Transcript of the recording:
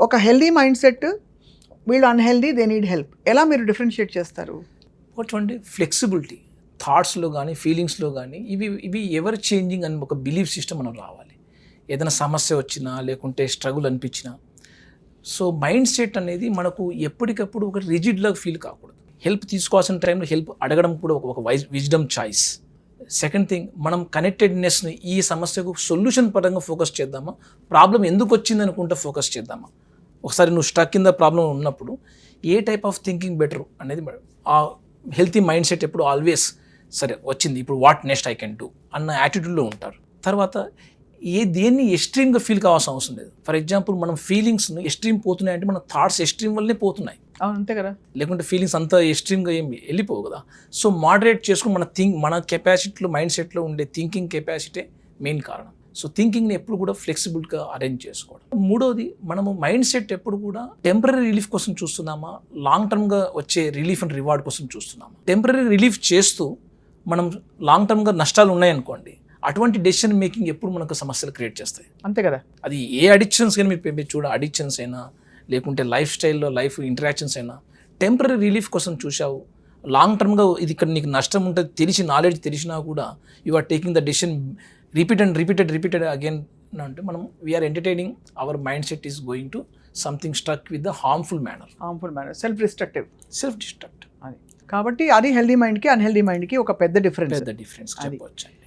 ఒక healthy mind set, వీళ్ళు unhealthy, they need help, ఎలా మీరు డిఫరెన్షియేట్ చేస్తారు? ఒకటి ఫ్లెక్సిబిలిటీ థాట్స్లో కానీ ఫీలింగ్స్లో కానీ ఇవి ఎవర్ చేంజింగ్ అని ఒక బిలీఫ్ సిస్టమ్ మనం రావాలి. ఏదైనా సమస్య వచ్చినా లేకుంటే స్ట్రగుల్ అనిపించినా, సో మైండ్ సెట్ అనేది మనకు ఎప్పటికప్పుడు ఒక రిజిడ్లాగా ఫీల్ కాకూడదు. హెల్ప్ తీసుకోవాల్సిన టైంలో హెల్ప్ అడగడం కూడా ఒక విజ్డమ్ చాయిస్. సెకండ్ థింగ్, మనం కనెక్టెడ్నెస్ని ఈ సమస్యకు సొల్యూషన్ పరంగా ఫోకస్ చేద్దామా, ప్రాబ్లం ఎందుకు వచ్చింది అనుకుంటా ఫోకస్ చేద్దామా. ఒకసారి నువ్వు స్టక్ కింద ప్రాబ్లం ఉన్నప్పుడు ఏ టైప్ ఆఫ్ థింకింగ్ బెటర్ అనేది ఆ హెల్తీ మైండ్ సెట్ ఎప్పుడు ఆల్వేస్ సరే వచ్చింది ఇప్పుడు what next I can do అన్న యాటిట్యూడ్లో ఉంటారు. తర్వాత దేన్ని ఎక్స్ట్రీమ్గా ఫీల్ కావాల్సిన అవసరం లేదు. ఫర్ ఎగ్జాంపుల్ మనం ఫీలింగ్స్ని ఎక్స్ట్రీమ్ పోతున్నాయి అంటే మన థాట్స్ ఎక్స్ట్రీమ్ వల్లనే పోతున్నాయి, అంతే కదా, లేకుంటే ఫీలింగ్స్ అంతా ఎక్స్ట్రీమ్గా ఏమి వెళ్ళిపోవు కదా. సో మోడరేట్ చేసుకుని మన కెపాసిటీలో మైండ్ సెట్లో ఉండే థింకింగ్ కెపాసిటీ మెయిన్ కారణం. సో థింకింగ్ని ఎప్పుడు కూడా ఫ్లెక్సిబుల్గా అరేంజ్ చేసుకోవడం. మూడోది, మనము మైండ్ సెట్ ఎప్పుడు కూడా టెంపరీ రిలీఫ్ కోసం చూస్తున్నామా, లాంగ్ టర్మ్గా వచ్చే రిలీఫ్ అండ్ రివార్డ్ కోసం చూస్తున్నామా. టెంపరీ రిలీఫ్ చేస్తూ మనం లాంగ్ టర్మ్గా నష్టాలు ఉన్నాయనుకోండి, అటువంటి డెసిషన్ మేకింగ్ ఎప్పుడు మనకు సమస్యలు క్రియేట్ చేస్తాయి. అంతే కదా. అది ఏ అడిక్షన్స్ కానీ మీరు చూడ, అడిక్షన్స్ అయినా లేకుంటే లైఫ్ స్టైల్లో లైఫ్ ఇంటరాక్షన్స్ అయినా టెంపరీ రిలీఫ్ కోసం చూసావు, లాంగ్ టర్మ్గా ఇది ఇక్కడ నీకు నష్టం ఉంటుంది తెలిసి, నాలెడ్జ్ తెలిసినా కూడా you are taking the decision repeated again అంటే మనం we are entertaining our mind set is going to something struck with the harmful manner, self destructive. అది కాబట్టి అది హెల్దీ మైండ్కి అన్హెల్దీ మైండ్కి ఒక పెద్ద డిఫరెన్స్ చెప్పవచ్చు.